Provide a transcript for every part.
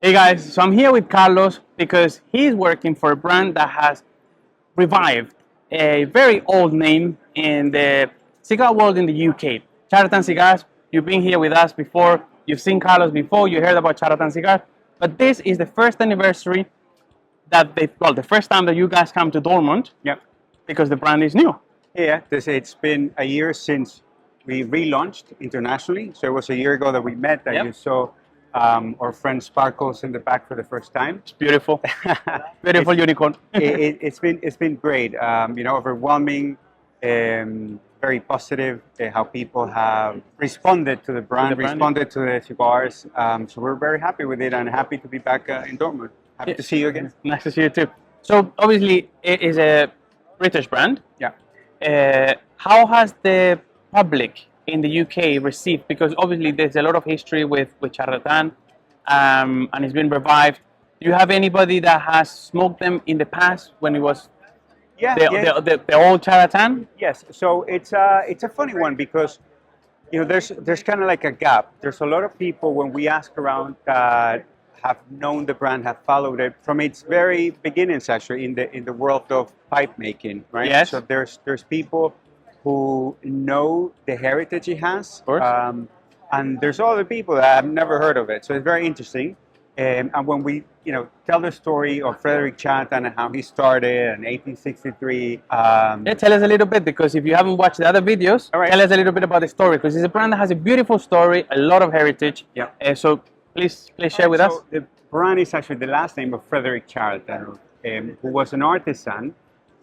Hey guys, so I'm here with Carlos because he's working for a brand that has revived a very old name in the cigar world in the UK. Charatan Cigars, you've been here with us before, you've seen Carlos before, you heard about Charatan Cigars, but this is the first anniversary the first time that you guys come to Dortmund Yep. because the brand is new. Yeah, it's been a year since we relaunched internationally. So it was a year ago that we met, that Yep. you saw our friend Sparkles in the back for the first time. It's beautiful, beautiful unicorn. It's been great. Overwhelming, very positive. How people have responded to the brand, responded to the cigars. So we're very happy with it and happy to be back in Dortmund. Happy to see you again. Nice to see you too. So obviously it is a British brand. Yeah. How has the public in the UK received? Because obviously there's a lot of history with Charatan, and it's been revived. Do you have anybody that has smoked them in the past when it was the old Charatan? Yes. So it's a funny one because there's kind of like a gap. There's a lot of people when we ask around that have known the brand, have followed it from its very beginnings, actually, in the world of pipe making, right? Yes. So there's people who know the heritage it has, Of course. and there's other people that have never heard of it. So it's very interesting. And when we tell the story of Frederick Charatan and how he started in 1863. Tell us a little bit, because if you haven't watched the other videos, All right. tell us a little bit about the story, because it's a brand that has a beautiful story, a lot of heritage. Yeah. So please share with us. The brand is actually the last name of Frederick Charatan, who was an artisan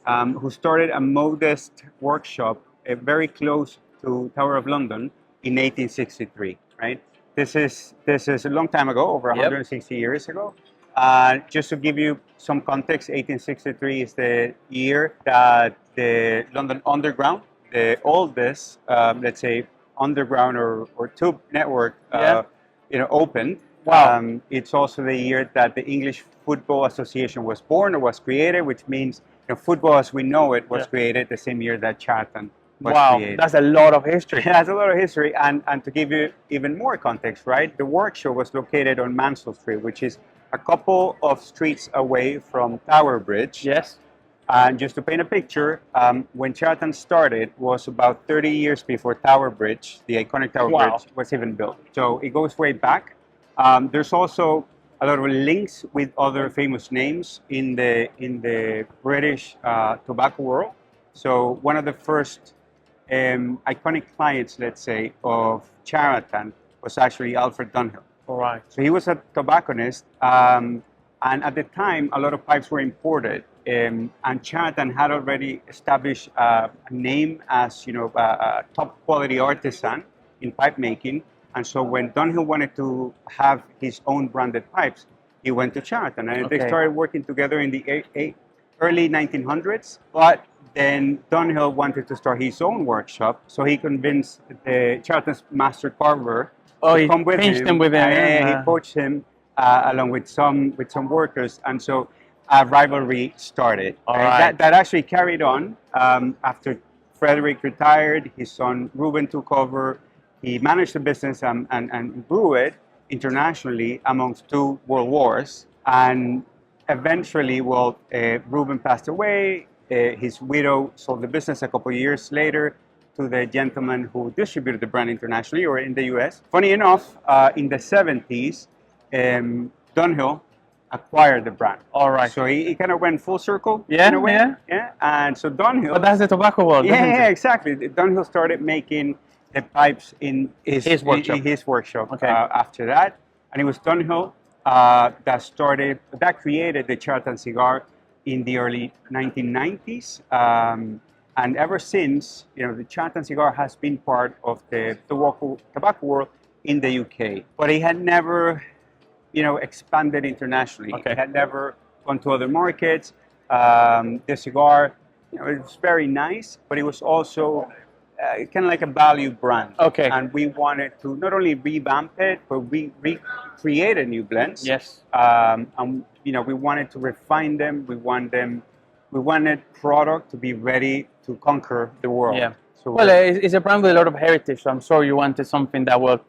who started a modest workshop very close to Tower of London in 1863. Right. This is a long time ago, over 160 years ago. Just to give you some context, 1863 is the year that the London Underground, the oldest, let's say, underground or tube network, opened. Wow. It's also the year that the English Football Association was born or was created, which means football as we know it was created the same year that Charatan was created. That's a lot of history. That's a lot of history. And to give you even more context, right, the workshop was located on Mansell Street, which is a couple of streets away from Tower Bridge. Yes. And just to paint a picture, when Charatan started was about 30 years before Tower Bridge, the iconic Tower Bridge, was even built. So it goes way back. There's also a lot of links with other famous names in the British tobacco world. So one of the first iconic clients, let's say, of Charatan was actually Alfred Dunhill. All right. So he was a tobacconist, and at the time, a lot of pipes were imported. And Charatan had already established a name as a top quality artisan in pipe making. And so when Dunhill wanted to have his own branded pipes, he went to Charatan, and they started working together in the early 1900s. But then Dunhill wanted to start his own workshop, so he convinced the Charatan's master carver to come with him. He poached him along with some workers, and so a rivalry started. That actually carried on after Frederick retired. His son Ruben took over. He managed the business and grew it internationally amongst two world wars. And eventually, Ruben passed away. His widow sold the business a couple of years later to the gentleman who distributed the brand internationally or in the US. Funny enough, in the 70s, Dunhill acquired the brand. All right. So he kind of went full circle. Yeah, in a way. Yeah. And so Dunhill. But that's the tobacco world. Yeah, exactly. Dunhill started making the pipes in his workshop. After that, and it was Dunhill that created the Charatan cigar in the early 1990s, and ever since, the Charatan cigar has been part of the tobacco world in the UK, but it had never, expanded internationally. It had never gone to other markets. The cigar, it's very nice, but it was also kind of like a value brand. And we wanted to not only revamp it, but we recreated new blends. Yes. And we wanted to refine them. We wanted product to be ready to conquer the world. Yeah. So it's a brand with a lot of heritage. So I'm sure you wanted something that will,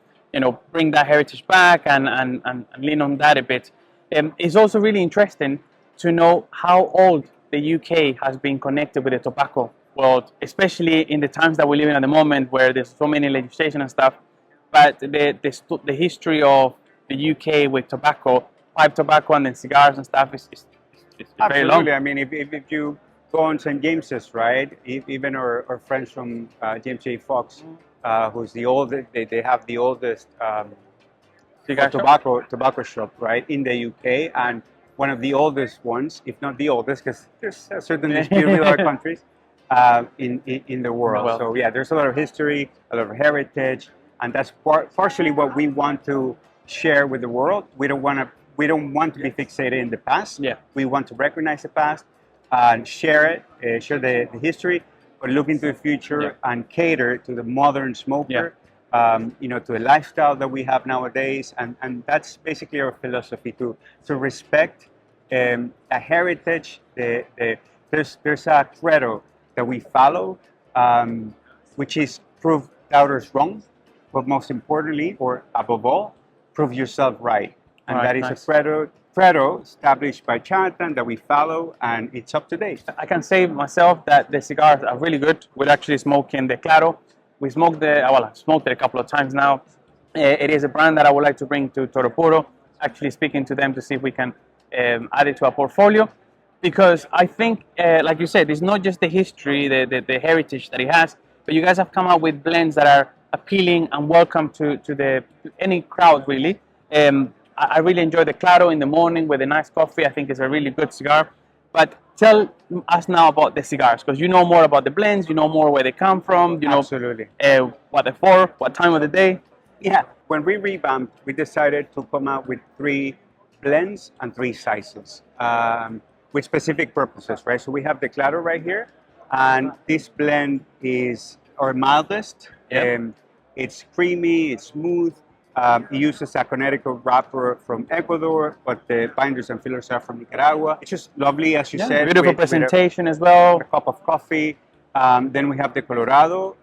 bring that heritage back and lean on that a bit. It's also really interesting to know how old the UK has been connected with the tobacco world, especially in the times that we live in at the moment, where there's so many legislation and stuff. But the history of the UK with tobacco, pipe tobacco, and then cigars and stuff is very long. Absolutely. I mean, if you go on St. James's, right? Even our friends from James J. Fox, who's the oldest, they have the oldest Cigar shop? tobacco shop, right, in the UK, and one of the oldest ones, if not the oldest, because there's a certain dispute with other countries in the world. Well. So yeah, there's a lot of history, a lot of heritage, and that's partially what we want to share with the world. We don't want to be fixated in the past. Yeah. We want to recognize the past and share it, share the history, but look into the future and cater to the modern smoker. You know, to the lifestyle that we have nowadays, and that's basically our philosophy to respect a heritage. There's a credo that we follow, which is prove doubters wrong, but most importantly, or above all, prove yourself right. And that is nice. a credo established by Charatan that we follow, and it's up to date. I can say myself that the cigars are really good. We're actually smoking the Claro. We smoked I smoked it a couple of times now. It is a brand that I would like to bring to Toro Puro, actually speaking to them to see if we can add it to our portfolio. Because I think, like you said, it's not just the history, the heritage that it has, but you guys have come out with blends that are appealing and welcome to any crowd, really. I really enjoy the Claro in the morning with a nice coffee. I think it's a really good cigar. But tell us now about the cigars, because you know more about the blends, you know more where they come from, you know Absolutely. What they're for, what time of the day. Yeah, when we revamped, we decided to come out with 3 blends and 3 sizes with specific purposes, right? So we have the Claro right here, and this blend is our mildest. Yep. It's creamy, it's smooth. It uses a Connecticut wrapper from Ecuador, but the binders and fillers are from Nicaragua. It's just lovely, as you said. Beautiful presentation as well. A cup of coffee. Then we have the Colorado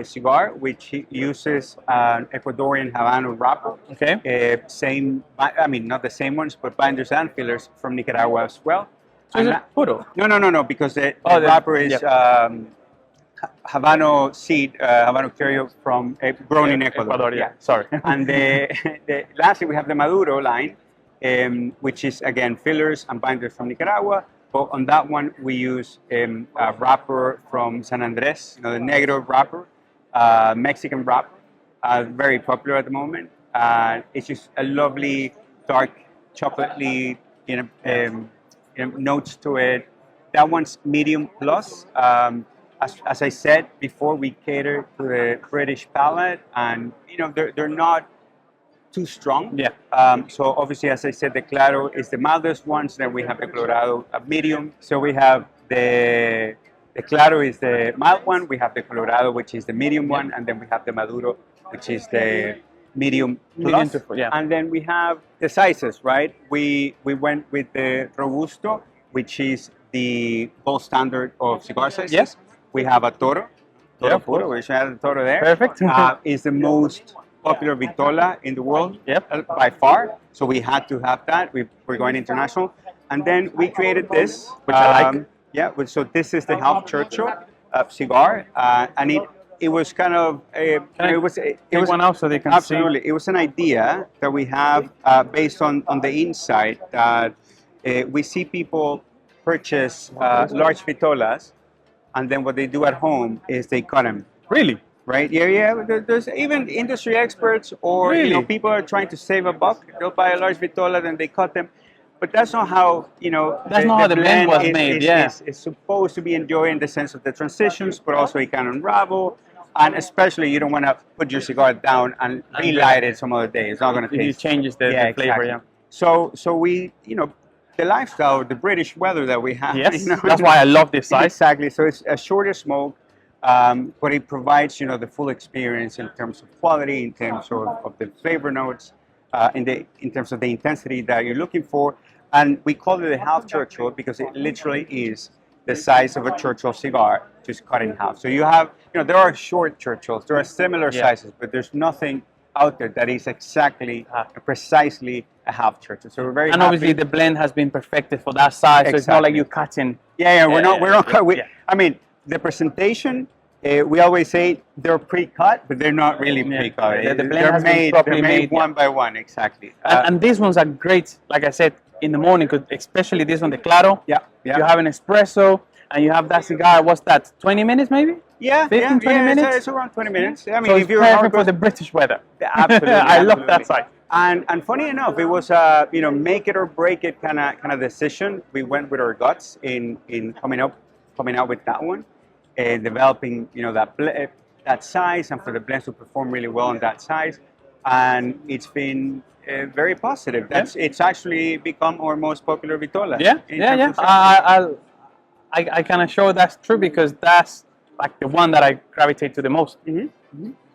cigar, which uses an Ecuadorian Habano wrapper. Okay. I mean, not the same ones, but binders and fillers from Nicaragua as well. So is it puro? No, because the wrapper is Habano seed, Habano Curio from grown in Ecuador. Yeah. Sorry. And lastly, we have the Maduro line, which is again fillers and binders from Nicaragua. But on that one, we use a wrapper from San Andrés, you know, the negro wrapper, Mexican wrapper, very popular at the moment. It's just a lovely, dark, chocolatey, notes to it. That one's medium plus. As I said before, we cater to the British palate, and you know they're not too strong. Yeah. So obviously, as I said, the Claro is the mildest one. So then we have the Colorado, a medium. So we have the Claro is the mild one. We have the Colorado, which is the medium one, and then we have the Maduro, which is the medium plus. And then we have the sizes, right? We went with the Robusto, which is the gold standard of cigar sizes. Yes. We have a Toro Puro, which has a Toro there. Perfect. Is the most popular Vitola in the world, by far. So we had to have that. We're going international. And then we created this. Which I like. Yeah, so this is the Half Churchill cigar. And it was kind of, it was one out so they can absolutely. see. It was an idea that we have based on the insight that we see people purchase large Vitolas, and then what they do at home is they cut them. Really? Right? Yeah. There's even industry experts or people are trying to save a buck. They'll buy a large Vitola, then they cut them. But that's not how, That's not how the blend was made, It's supposed to be enjoyed in the sense of the transitions, but also it can unravel. And especially, you don't want to put your cigar down and relight it some other day. It's not going to taste. It changes the flavor, exactly. So we, the lifestyle, the British weather that we have. Yes, that's why I love this size. Exactly. So it's a shorter smoke, but it provides, the full experience in terms of quality, in terms of the flavor notes, in terms of the intensity that you're looking for. And we call it a Half Churchill because it literally is the size of a Churchill cigar, just cut in half. So you have, there are short Churchills, there are similar sizes, but there's nothing out there that is exactly, precisely a Half Churchill. So we're very And happy. obviously the blend has been perfected for that size, so it's not like Exactly. you're cutting. Yeah, we're not. Yeah. I mean, the presentation. We always say they're pre-cut, but they're not really Yeah. pre-cut. The blend they're has been made. properly They're made made, one by one, exactly. And these ones are great, like I said, in the morning, 'cause especially this one, the Claro. Yeah, yeah. You have an espresso, and you have that cigar. What's that? 20 minutes, maybe? Yeah, 15, 20 minutes? It's around 20 minutes. I mean, So if it's you're perfect for hardcore- the British weather. Absolutely, I love absolutely. that size. And funny enough, it was make it or break it kind of decision. We went with our guts in coming out with that one, developing that size, and for the blends to perform really well on that size, and it's been very positive. It's actually become our most popular Vitola. Yeah. I can assure that's true, because that's like the one that I gravitate to the most.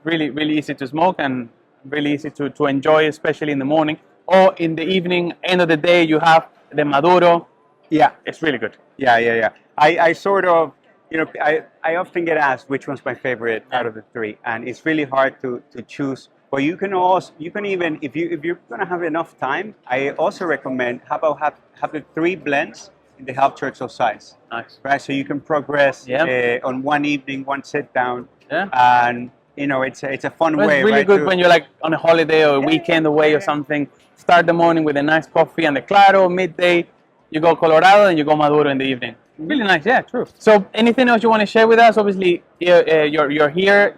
Really, really easy to smoke and really easy to enjoy, especially in the morning or in the evening. End of the day, you have the Maduro. Yeah, It's really good. yeah. I sort of, I often get asked which one's my favorite out of the three, and it's really hard to choose. But you can even, if you're gonna have enough time, I also recommend have the three blends in the Half Churchill size. Nice. Right, so you can progress on one evening, one sit down, and it's a fun Well, way. it's really right, good when you're like on a holiday or a weekend away or something. Start the morning with a nice coffee and the Claro. Midday, you go Colorado, and you go Maduro in the evening. Really nice, yeah, true. So, anything else you want to share with us? Obviously, you're here.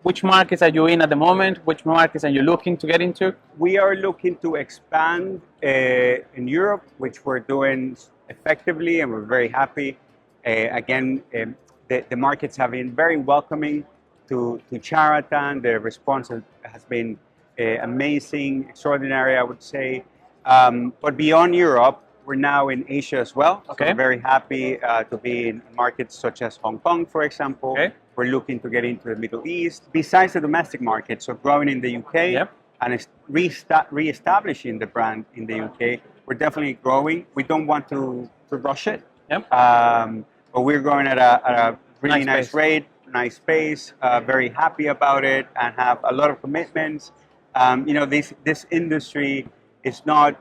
Which markets are you in at the moment? Which markets are you looking to get into? We are looking to expand in Europe, which we're doing effectively, and we're very happy. The markets have been very welcoming to Charatan. The response has been amazing, extraordinary, I would say. But beyond Europe, we're now in Asia as well. Okay. So we're very happy to be in markets such as Hong Kong, for example. Okay. We're looking to get into the Middle East. Besides the domestic market, so growing in the UK and re-establishing the brand in the UK, we're definitely growing. We don't want to rush it. But we're growing at a really nice rate, nice pace, very happy about it, and have a lot of commitments. This industry is not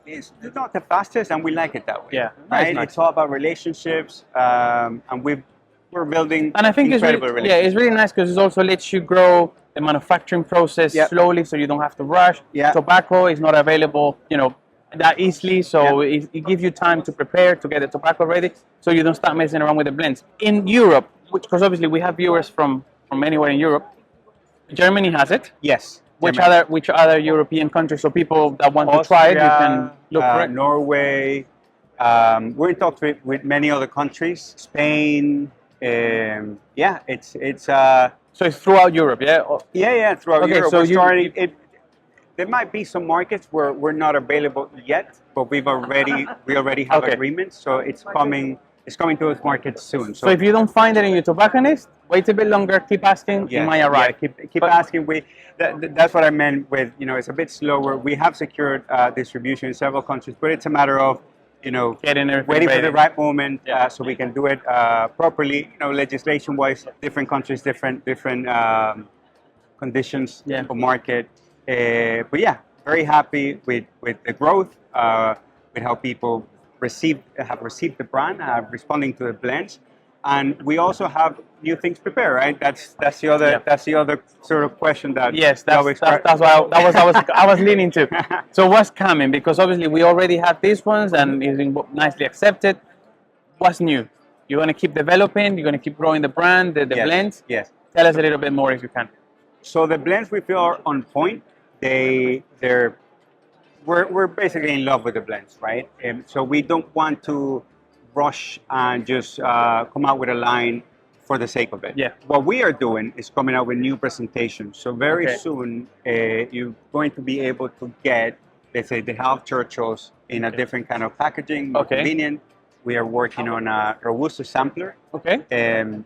the fastest, and we like it that way. Yeah, right. nice. It's all about relationships, and we're building. And I think it's really nice, because it also lets you grow the manufacturing process slowly, so you don't have to rush. Tobacco is not available, that easily, so it gives you time to prepare to get the tobacco ready, so you don't start messing around with the blends. In Europe, because obviously we have viewers from anywhere in Europe, Germany has it. Yes. Which other European countries? So people that want to try it, you can look for it. Norway. We're in talks with many other countries. Spain. It's. So it's throughout Europe, yeah. Yeah, throughout Europe. So we're starting. There might be some markets where we're not available yet, but we already have agreements. So it's coming. It's coming to those markets soon. So if you don't find it in your tobacconist, wait a bit longer. Keep asking. It might arrive. Keep asking. That's what I meant with, it's a bit slower. We have secured distribution in several countries, but it's a matter of, getting everything waiting ready for the right moment so we can do it properly. Legislation-wise, different countries, different conditions for market. But yeah, very happy with the growth, with how people have received the brand, responding to the blends. And we also have new things prepared, right? That's the other sort of question that. Yes, that's what I was leaning to. So what's coming? Because obviously we already have these ones, and it's been nicely accepted. What's new? You're going to keep developing. You're going to keep growing the brand, the blends. Yes. Tell us a little bit more if you can. So the blends we feel are on point. We're basically in love with the blends, right? So we don't want to rush and just come out with a line for the sake of it. Yeah. What we are doing is coming out with new presentations. So very soon, you're going to be able to get, let's say, the Half Churchills in a different kind of packaging, more convenient. We are working on a Robusto sampler.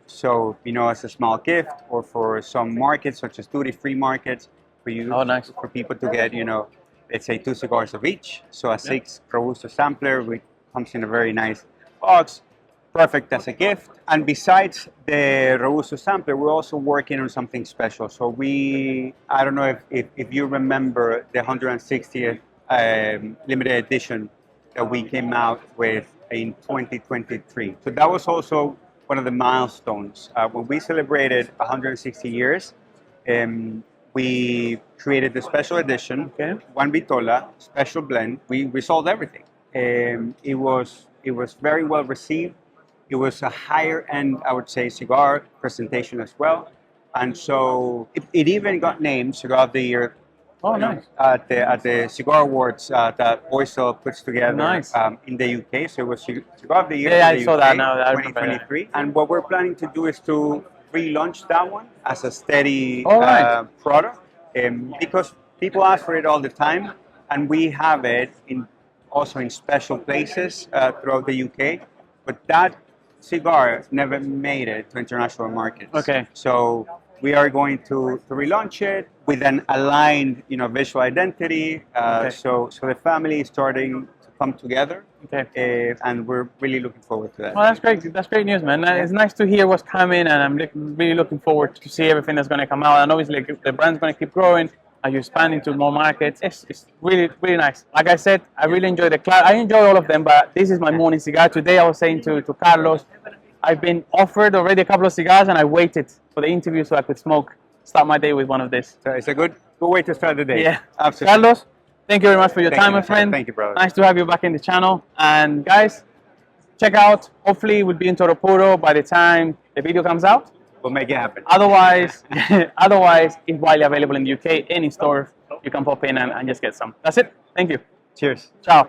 So, as a small gift, or for some markets, such as duty-free markets, for people to get, let's say 2 cigars of each. So a 6 Robusto sampler, which comes in a very nice box. perfect as a gift. And besides the Robusto sampler, we're also working on something special. So I don't know if you remember the 160th limited edition that we came out with in 2023. So that was also one of the milestones. When we celebrated 160 years, we created the special edition, one Vitola, special blend. We sold everything. It was very well received. It was a higher end, I would say, cigar presentation as well. And so it even got named Cigar of the Year. Oh, nice. At the Cigar Awards that Boysell puts together Nice. In the UK. So it was Cigar of the Year Yeah, in the I saw UK, that now. I remember 2023. And what we're planning to do is to relaunch that one as a steady product, because people ask for it all the time, and we have it also in special places throughout the UK. But that cigar never made it to international markets. Okay. So we are going to relaunch it with an aligned, visual identity. So the family is starting to come together. Okay. And we're really looking forward to that. Well, that's great. That's great news, man. It's nice to hear what's coming, and I'm really looking forward to see everything that's going to come out. And obviously, the brand's going to keep growing as you expand into more markets. It's really, really nice. Like I said, I really enjoy the class. I enjoy all of them, but this is my morning cigar. Today, I was saying to Carlos, I've been offered already a couple of cigars, and I waited for the interview so I could start my day with one of these. So it's a good way to start the day. Yeah, Absolutely. Carlos, thank you very much for your time, my friend. Thank you, brother. Nice to have you back in the channel. And guys, check out. Hopefully, we'll be in Toro Puro by the time the video comes out. We'll make it happen. Otherwise, it's widely available in the UK. Any store, you can pop in and just get some. That's it. Thank you. Cheers. Ciao.